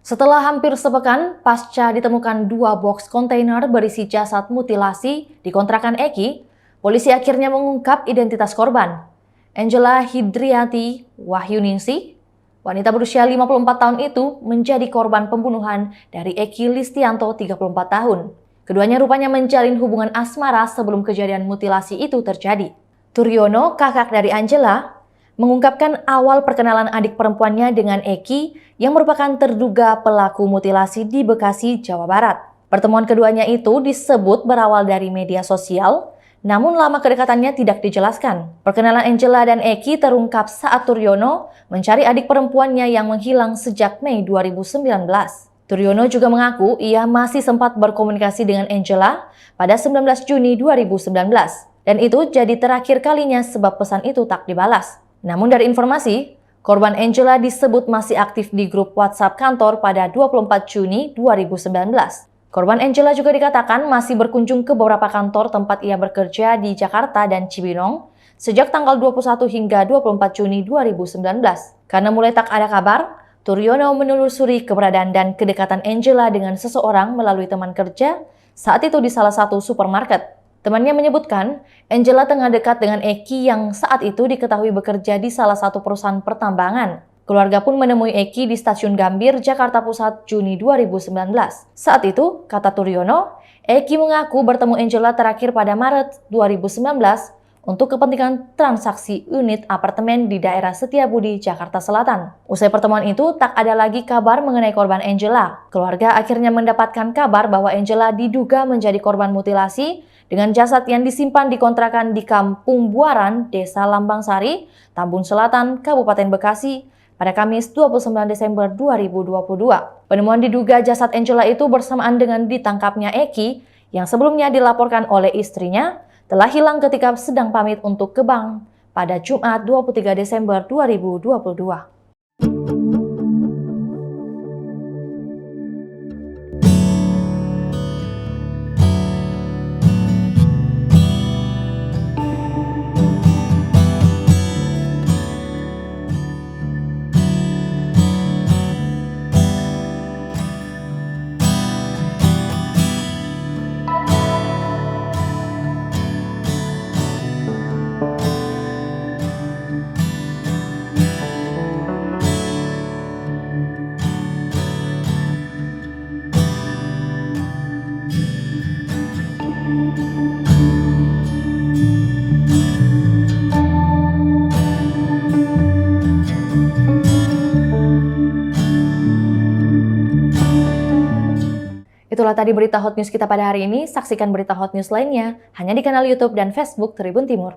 Setelah hampir sepekan pasca ditemukan 2 box kontainer berisi jasad mutilasi di kontrakan Eki, polisi akhirnya mengungkap identitas korban. Angela Hidriati Wahyuningsi, wanita berusia 54 tahun itu menjadi korban pembunuhan dari Eki Listianto 34 tahun. Keduanya rupanya menjalin hubungan asmara sebelum kejadian mutilasi itu terjadi. Turyono, kakak dari Angela, mengungkapkan awal perkenalan adik perempuannya dengan Eki yang merupakan terduga pelaku mutilasi di Bekasi, Jawa Barat. Pertemuan keduanya itu disebut berawal dari media sosial, namun lama kedekatannya tidak dijelaskan. Perkenalan Angela dan Eki terungkap saat Turyono mencari adik perempuannya yang menghilang sejak Mei 2019. Turyono juga mengaku ia masih sempat berkomunikasi dengan Angela pada 19 Juni 2019, dan itu jadi terakhir kalinya sebab pesan itu tak dibalas. Namun dari informasi, korban Angela disebut masih aktif di grup WhatsApp kantor pada 24 Juni 2019. Korban Angela juga dikatakan masih berkunjung ke beberapa kantor tempat ia bekerja di Jakarta dan Cibinong sejak tanggal 21 hingga 24 Juni 2019. Karena mulai tak ada kabar, Turyono menelusuri keberadaan dan kedekatan Angela dengan seseorang melalui teman kerja saat itu di salah satu supermarket. Temannya menyebutkan, Angela tengah dekat dengan Eki yang saat itu diketahui bekerja di salah satu perusahaan pertambangan. Keluarga pun menemui Eki di Stasiun Gambir, Jakarta Pusat, Juni 2019. Saat itu, kata Turyono, Eki mengaku bertemu Angela terakhir pada Maret 2019 untuk kepentingan transaksi unit apartemen di daerah Setiabudi, Jakarta Selatan. Usai pertemuan itu, tak ada lagi kabar mengenai korban Angela. Keluarga akhirnya mendapatkan kabar bahwa Angela diduga menjadi korban mutilasi dengan jasad yang disimpan di kontrakan di Kampung Buaran, Desa Lambang Sari, Tambun Selatan, Kabupaten Bekasi, pada Kamis 29 Desember 2022. Penemuan diduga jasad Angela itu bersamaan dengan ditangkapnya Eki, yang sebelumnya dilaporkan oleh istrinya, telah hilang ketika sedang pamit untuk ke bank pada Jumat 23 Desember 2022. Itulah tadi berita hot news kita pada hari ini. Saksikan berita hot news lainnya hanya di kanal YouTube dan Facebook Tribun Timur.